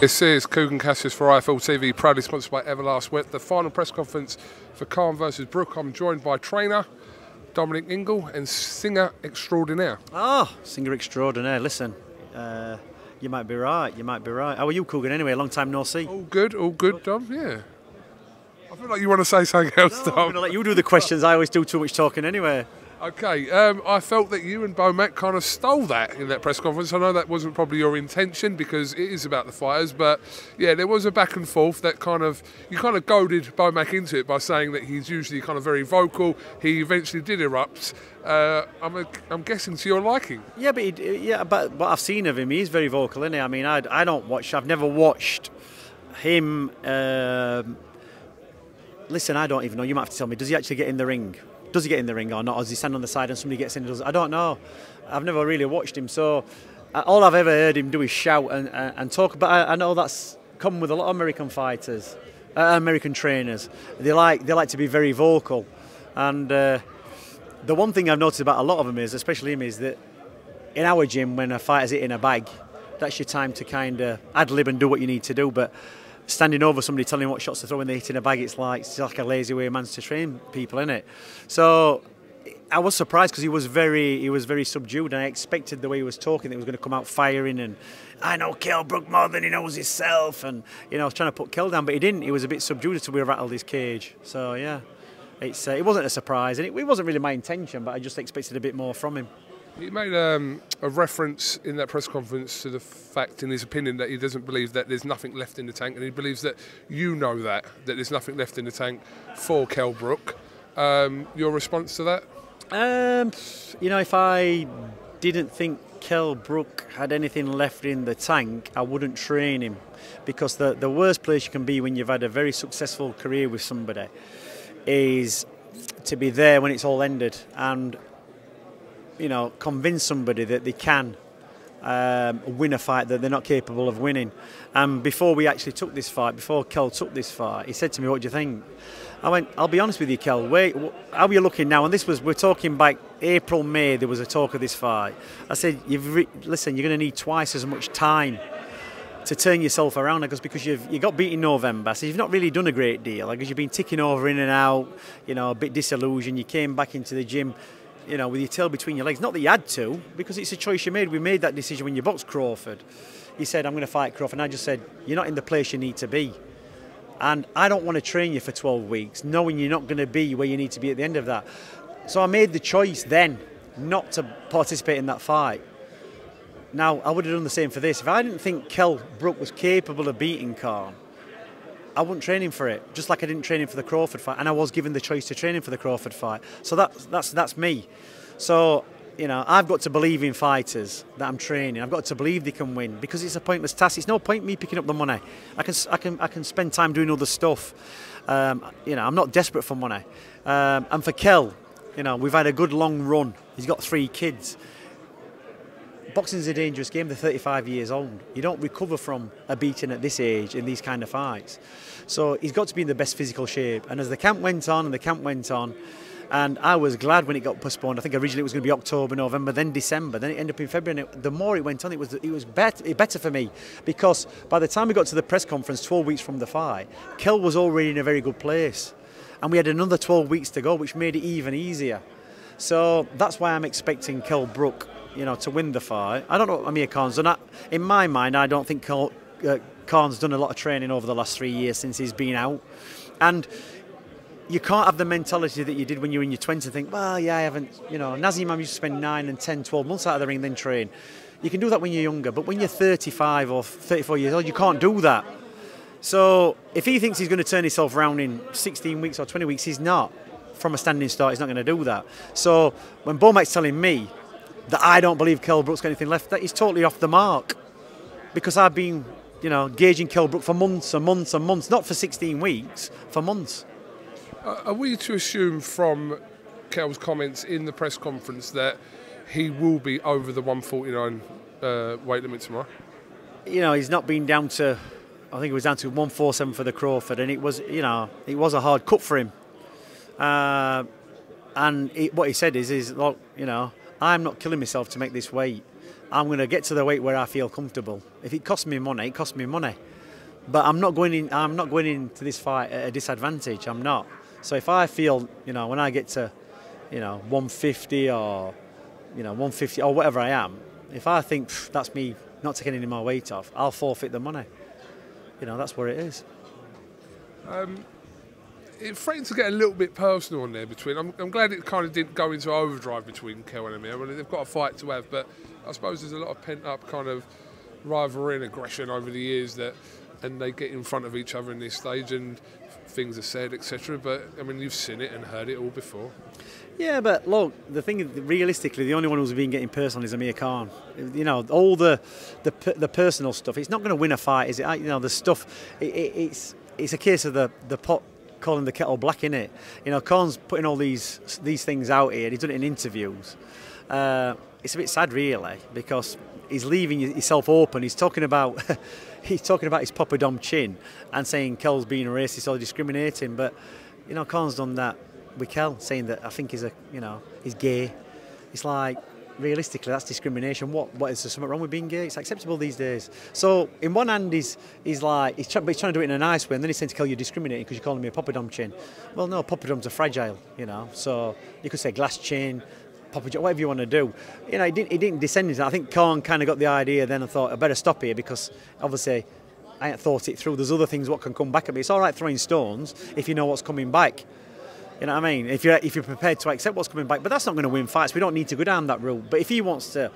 This is KUGAN CASSIUS for IFL TV, proudly sponsored by Everlast. We're at the final press conference for Khan versus Brook. I'm joined by trainer Dominic Ingle and singer extraordinaire. Oh, singer extraordinaire. Listen, you might be right. You might be right. How are you, KUGAN? Anyway, long time no see. All good, Dom. Yeah. I feel like you want to say something else, Dom. I'm going to let you do the questions. I always do too much talking anyway. Okay, I felt that you and Bomac kind of stole that in that press conference. I know that wasn't probably your intention because it is about the fighters, but yeah, there was a back and forth that you kind of goaded Bomac into it by saying that he's usually kind of very vocal. He eventually did erupt. I'm guessing to your liking. Yeah, but what I've seen of him, he's very vocal, isn't he? I mean, I've never watched him. Listen, I don't even know. You might have to tell me. Does he actually get in the ring? Does he get in the ring or not? Or does he stand on the side and somebody gets in? I don't know. I've never really watched him, so all I've ever heard him do is shout and talk. But I know that's common with a lot of American fighters, American trainers. They like to be very vocal, and the one thing I've noticed about a lot of them is, especially him, is that in our gym when a fighter's hitting a bag, that's your time to kind of ad lib and do what you need to do. But standing over somebody telling what shots to throw when they're hitting a bag, it's like a lazy way of man's to train people, isn't it? So I was surprised because he was very subdued, and I expected the way he was talking that he was going to come out firing and I know Kell Brook more than he knows himself, and I was trying to put Kell down, but he didn't. He was a bit subdued until we rattled his cage. So yeah, it wasn't a surprise, and it wasn't really my intention, but I just expected a bit more from him. He made a reference in that press conference to the fact, in his opinion, that he doesn't believe that there's nothing left in the tank, and he believes that you know that there's nothing left in the tank for Kell Brook. Your response to that? If I didn't think Kell Brook had anything left in the tank, I wouldn't train him, because the worst place you can be when you've had a very successful career with somebody is to be there when it's all ended and convince somebody that they can win a fight that they're not capable of winning. And before we actually took this fight, before Kell took this fight, he said to me, "What do you think?" I went, "I'll be honest with you, Kell. How are you looking now?" And we're talking back April, May. There was a talk of this fight. I said, "Listen, you're going to need twice as much time to turn yourself around." Because you got beat in November, so you've not really done a great deal. Because you've been ticking over in and out, a bit disillusioned. You came back into the gym, with your tail between your legs. Not that you had to, because it's a choice you made. We made that decision when you boxed Crawford. He said, "I'm going to fight Crawford." And I just said, "You're not in the place you need to be. And I don't want to train you for 12 weeks, knowing you're not going to be where you need to be at the end of that." So I made the choice then not to participate in that fight. Now, I would have done the same for this. If I didn't think Kell Brook was capable of beating Khan, I wouldn't train him for it, just like I didn't train him for the Crawford fight, and I was given the choice to train him for the Crawford fight. So that's me. So I've got to believe in fighters that I'm training. I've got to believe they can win, because it's a pointless task. It's no point me picking up the money. I can spend time doing other stuff. I'm not desperate for money. And for Kell, we've had a good long run. He's got 3 kids. Boxing's a dangerous game. They're 35 years old. You don't recover from a beating at this age in these kind of fights. So he's got to be in the best physical shape. And as the camp went on, and I was glad when it got postponed. I think originally it was going to be October, November, then December, then it ended up in February. And the more it went on, it was better for me, because by the time we got to the press conference 12 weeks from the fight, Kell was already in a very good place. And we had another 12 weeks to go, which made it even easier. So that's why I'm expecting Kell Brook to win the fight. I don't know what Amir Khan's done. In my mind, I don't think Khan's done a lot of training over the last 3 years since he's been out. And you can't have the mentality that you did when you were in your 20s and think, well, yeah, I haven't, Nazim used to spend 9 and 10, 12 months out of the ring, then train. You can do that when you're younger, but when you're 35 or 34 years old, you can't do that. So if he thinks he's going to turn himself around in 16 weeks or 20 weeks, he's not. From a standing start, he's not going to do that. So when Bomac's telling me that I don't believe Kell Brook's got anything left, that is totally off the mark. Because I've been, gauging Kell Brook for months and months and months, not for 16 weeks, for months. Are we to assume from Kell's comments in the press conference that he will be over the 149 weight limit tomorrow? He's not been down to, I think it was down to 147 for the Crawford, and it was a hard cut for him. And what he said is, look, I'm not killing myself to make this weight. I'm going to get to the weight where I feel comfortable. If it costs me money, it costs me money. But I'm not going into this fight at a disadvantage. I'm not. So if I feel, when I get to, 150 or, 150 or whatever I am, if I think that's me not taking any more weight off, I'll forfeit the money. That's where it is. It threatened to get a little bit personal on there between. I'm glad it kind of didn't go into overdrive between Kel and Amir. Well, they've got a fight to have, but I suppose there's a lot of pent-up kind of rivalry and aggression over the years and they get in front of each other in this stage and things are said, etc. But I mean, you've seen it and heard it all before. Yeah, but look, the thing is, realistically, the only one who's been getting personal is Amir Khan. All the personal stuff. It's not going to win a fight, is it? The stuff. It's a case of the pot calling the kettle black, innit? Khan's putting all these things out here. He's done it in interviews. It's a bit sad, really, because he's leaving himself open. He's talking about his poppadom chin and saying Kel's being racist or discriminating. But Khan's done that with Kel, saying that I think he's gay. It's like, realistically, that's discrimination. What is there something wrong with being gay? It's acceptable these days. So in one hand, he's trying to do it in a nice way, and then he's saying to Kel, you're discriminating because you're calling me a poppadom chin. Well, no, poppadoms are fragile, So you could say glass chin, whatever you want to do. He didn't descend into that. I think Khan kind of got the idea then and thought, I better stop here because obviously I ain't thought it through. There's other things what can come back at me. It's all right throwing stones if you know what's coming back. You know what I mean? If you're prepared to accept what's coming back, but that's not going to win fights. We don't need to go down that route. But if he wants to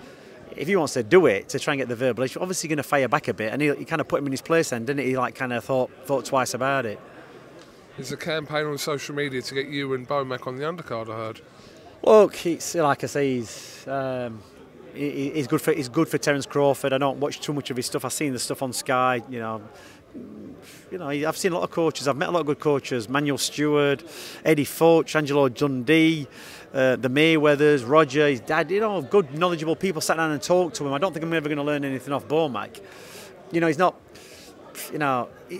do it to try and get the verbal, he's obviously going to fire back a bit, and he kind of put him in his place then, didn't he? He kind of thought twice about it. There's a campaign on social media to get you and Bomac on the undercard, I heard. Look, it's like I say, he's good for Terence Crawford. I don't watch too much of his stuff. I've seen the stuff on Sky. I've seen a lot of coaches. I've met a lot of good coaches. Manuel Stewart, Eddie Foch, Angelo Dundee, the Mayweathers, Roger, his dad. Good, knowledgeable people sat down and talked to him. I don't think I'm ever going to learn anything off Bomac. He's not.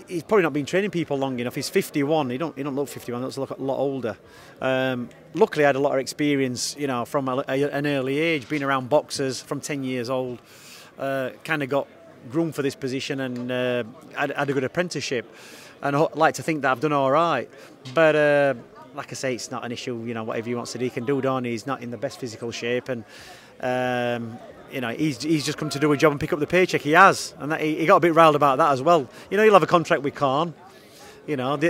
He's probably not been training people long enough. He's 51. He don't look 51. He looks a lot older. Luckily, I had a lot of experience. From an early age, being around boxers from 10 years old. Kind of got groomed for this position and had a good apprenticeship. And I'd like to think that I've done all right. But like I say, it's not an issue. Whatever he wants to do, he can do. He's not in the best physical shape, and he's just come to do a job and pick up the paycheck. He has, and he got a bit riled about that as well. He'll have a contract with Khan.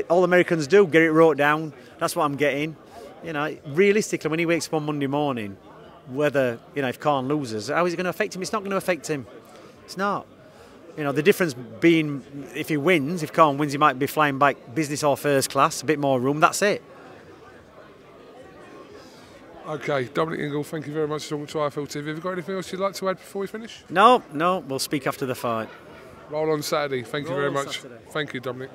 All Americans do, get it wrote down. That's what I'm getting. Realistically, when he wakes up on Monday morning, whether if Khan loses, how is it going to affect him? It's not going to affect him. It's not. The difference being if Khan wins, he might be flying back business or first class, a bit more room. That's it. Okay, Dominic Ingle, thank you very much for talking to IFL TV. Have you got anything else you'd like to add before we finish? No, we'll speak after the fight. Roll on Saturday. Thank you very much. Saturday. Thank you, Dominic.